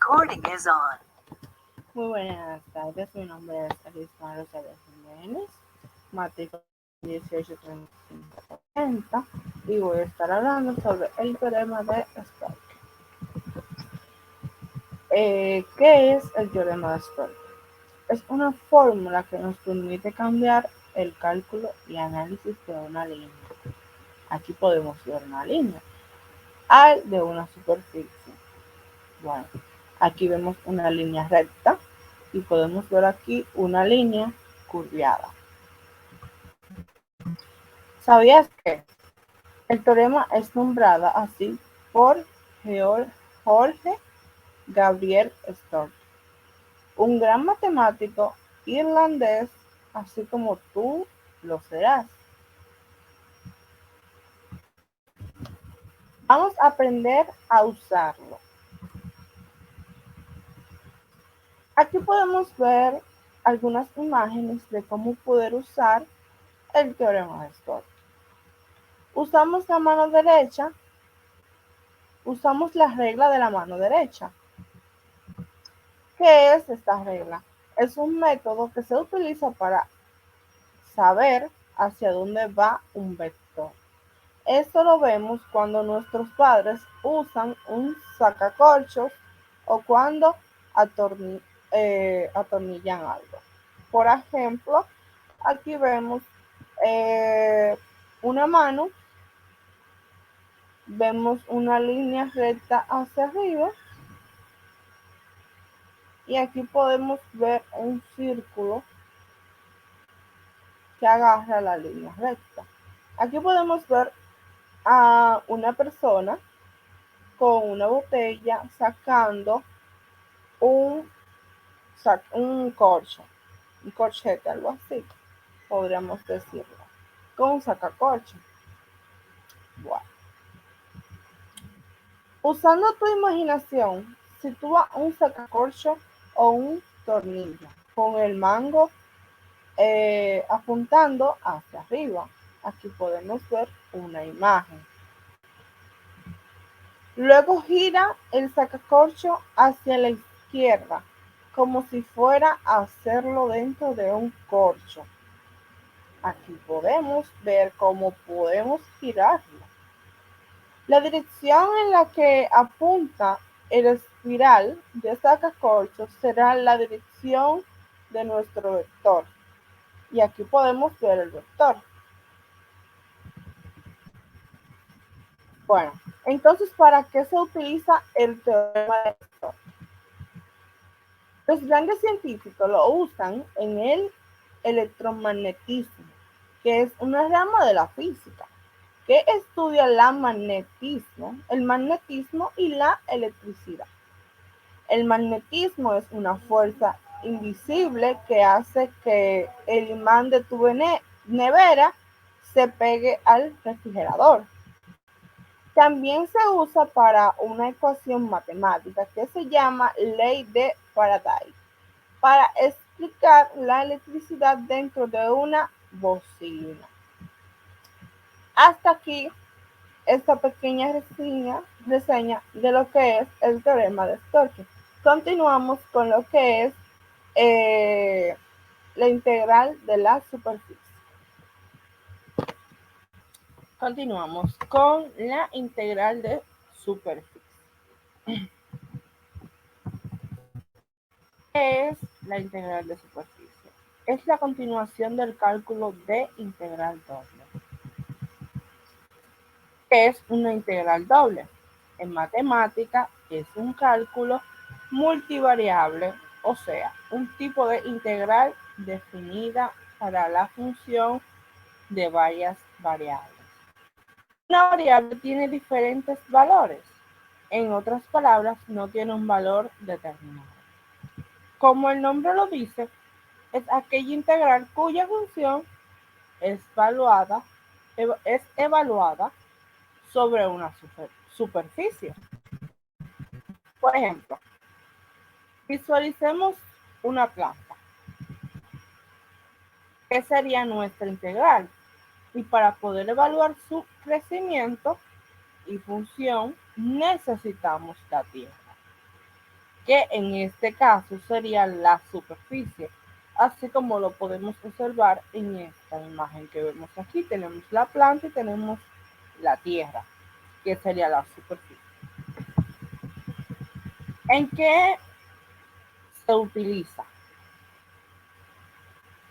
Recording is on. Muy buenas tardes, mi nombre es Arisma Rosales Jiménez, matrícula 183540 y voy a estar hablando sobre el teorema de Stokes. ¿Qué es el teorema de Stokes? Es una fórmula que nos permite cambiar el cálculo y análisis de una línea. Aquí podemos ver una línea al de una superficie. Bueno, aquí vemos una línea recta y podemos ver aquí una línea curviada. ¿Sabías que el teorema es nombrado así por Jorge Gabriel Stokes, un gran matemático irlandés, así como tú lo serás? Vamos a aprender a usarlo. Aquí podemos ver algunas imágenes de cómo poder usar el teorema de Stokes. Usamos la mano derecha, usamos la regla de la mano derecha. ¿Qué es esta regla? Es un método que se utiliza para saber hacia dónde va un vector. Esto lo vemos cuando nuestros padres usan un sacacorchos o cuando atornillan algo. Por ejemplo, aquí vemos una mano, vemos una línea recta hacia arriba y aquí podemos ver un círculo que agarra la línea recta. Aquí podemos ver a una persona con una botella sacando un corcho, un corchete, algo así, podríamos decirlo, con un sacacorcho. Bueno. Usando tu imaginación, sitúa un sacacorcho o un tornillo con el mango apuntando hacia arriba. Aquí podemos ver una imagen. Luego gira el sacacorcho hacia la izquierda, como si fuera a hacerlo dentro de un corcho. Aquí podemos ver cómo podemos girarlo. La dirección en la que apunta el espiral de sacacorcho será la dirección de nuestro vector. Y aquí podemos ver el vector. Bueno, entonces, ¿para qué se utiliza el teorema de Stokes? Los grandes científicos lo usan en el electromagnetismo, que es una rama de la física, que estudia el magnetismo y la electricidad. El magnetismo es una fuerza invisible que hace que el imán de tu nevera se pegue al refrigerador. También se usa para una ecuación matemática que se llama ley de Faraday, para explicar la electricidad dentro de una bocina. Hasta aquí esta pequeña reseña de lo que es el teorema de Stokes. Continuamos con lo que es la integral de la superficie. Continuamos con la integral de superficie. ¿Qué es la integral de superficie? Es la continuación del cálculo de integral doble. ¿Qué es una integral doble? En matemática es un cálculo multivariable, o sea, un tipo de integral definida para la función de varias variables. Una variable tiene diferentes valores. En otras palabras, no tiene un valor determinado. Como el nombre lo dice, es aquella integral cuya función es evaluada sobre una superficie. Por ejemplo, visualicemos una planta. ¿Qué sería nuestra integral? Y para poder evaluar su crecimiento y función, necesitamos la tierra. que en este caso sería la superficie, así como lo podemos observar en esta imagen que vemos aquí. Tenemos la planta y tenemos la tierra, que sería la superficie. ¿En qué se utiliza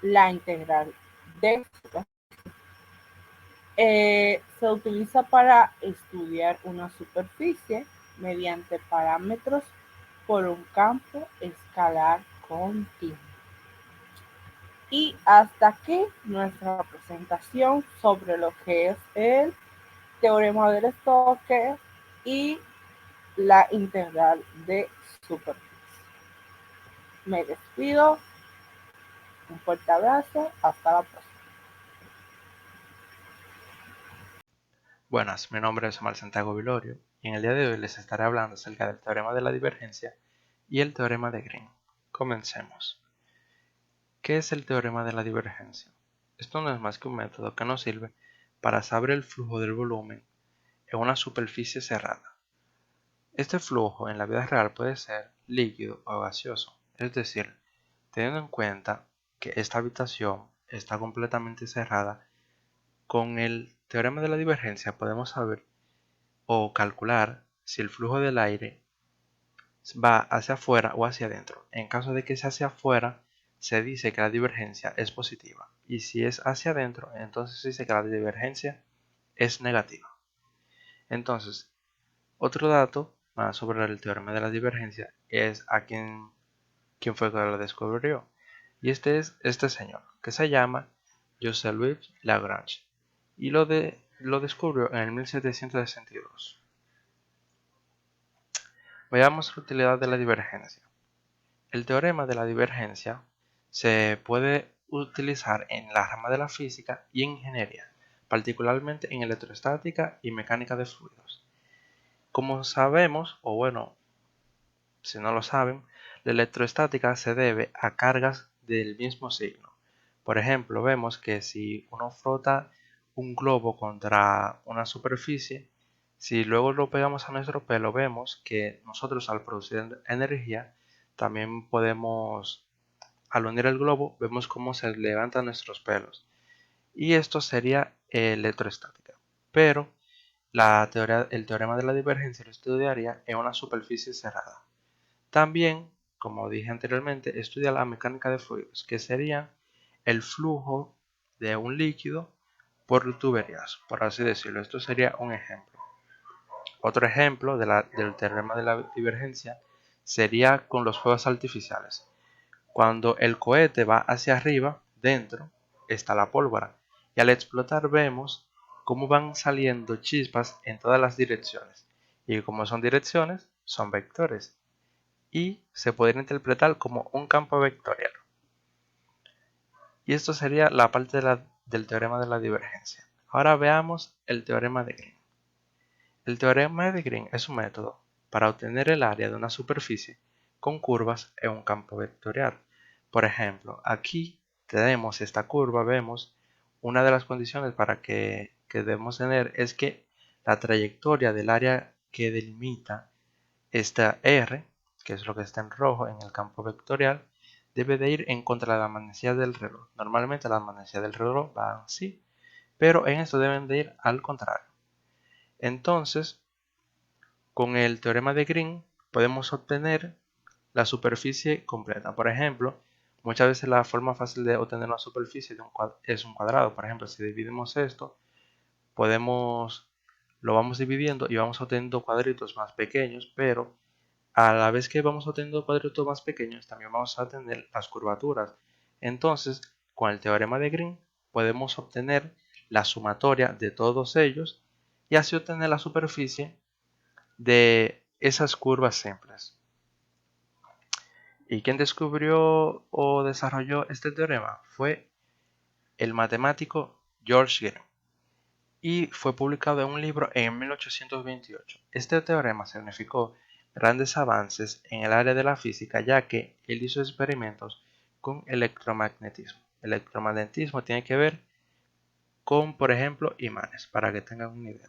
la integral de se utiliza para estudiar una superficie mediante parámetros por un campo escalar continuo. Y hasta aquí nuestra presentación sobre lo que es el teorema del Stokes y la integral de superficie. Me despido, un fuerte abrazo, hasta la próxima. Buenas, mi nombre es Omar Santiago Vilorio y en el día de hoy les estaré hablando acerca del teorema de la divergencia y el teorema de Green. Comencemos. ¿Qué es el teorema de la divergencia? Esto no es más que un método que nos sirve para saber el flujo del volumen en una superficie cerrada. Este flujo en la vida real puede ser líquido o gaseoso, es decir, teniendo en cuenta que esta habitación está completamente cerrada, con el teorema de la divergencia podemos saber o calcular si el flujo del aire va hacia afuera o hacia adentro. En caso de que sea hacia afuera, se dice que la divergencia es positiva. Y si es hacia adentro, entonces se dice que la divergencia es negativa. Entonces, otro dato más sobre el teorema de la divergencia es a quién fue que lo descubrió. Y este es este señor, que se llama Joseph-Louis Lagrange. Y lo descubrió en el 1762. Veamos la utilidad de la divergencia. El teorema de la divergencia se puede utilizar en la rama de la física y en ingeniería, particularmente en electrostática y mecánica de fluidos. Como sabemos, o bueno, si no lo saben, la electrostática se debe a cargas del mismo signo. Por ejemplo, vemos que si uno frota un globo contra una superficie, si luego lo pegamos a nuestro pelo, vemos que nosotros al producir energía, también podemos, al unir el globo, vemos cómo se levantan nuestros pelos. Y esto sería electrostática. Pero el teorema de la divergencia lo estudiaría en una superficie cerrada. También, como dije anteriormente, estudia la mecánica de fluidos, que sería el flujo de un líquido por tuberías, por así decirlo. Esto sería un ejemplo. Otro ejemplo del teorema de la divergencia sería con los fuegos artificiales. Cuando el cohete va hacia arriba, dentro está la pólvora, y al explotar vemos cómo van saliendo chispas en todas las direcciones. Y como son direcciones, son vectores y se podría interpretar como un campo vectorial. Y esto sería la parte del teorema de la divergencia. Ahora veamos el teorema de Green. El teorema de Green es un método para obtener el área de una superficie con curvas en un campo vectorial. Por ejemplo, aquí tenemos esta curva, vemos una de las condiciones para que debemos tener es que la trayectoria del área que delimita esta R, que es lo que está en rojo en el campo vectorial, debe de ir en contra de la manecilla del reloj. Normalmente las manecillas del reloj van así, pero en esto deben de ir al contrario. Entonces, con el teorema de Green podemos obtener la superficie completa. Por ejemplo, muchas veces la forma fácil de obtener una superficie es un cuadrado. Por ejemplo, si dividimos esto, lo vamos dividiendo y vamos obteniendo cuadritos más pequeños, pero a la vez que vamos obteniendo cuadritos más pequeños, también vamos a tener las curvaturas. Entonces, con el teorema de Green, podemos obtener la sumatoria de todos ellos y así obtener la superficie de esas curvas simples. ¿Y quién descubrió o desarrolló este teorema? Fue el matemático George Green y fue publicado en un libro en 1828. Este teorema significó grandes avances en el área de la física, ya que él hizo experimentos con electromagnetismo. El electromagnetismo tiene que ver con, por ejemplo, imanes, para que tengan una idea.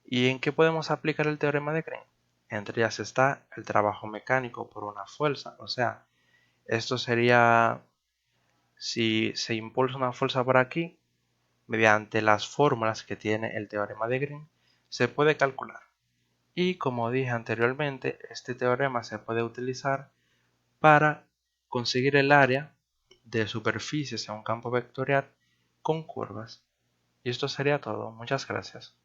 ¿Y en qué podemos aplicar el teorema de Green? Entre ellas está el trabajo mecánico por una fuerza, o sea, esto sería si se impulsa una fuerza por aquí, mediante las fórmulas que tiene el teorema de Green, se puede calcular. Y como dije anteriormente, este teorema se puede utilizar para conseguir el área de superficies en un campo vectorial con curvas. Y esto sería todo. Muchas gracias.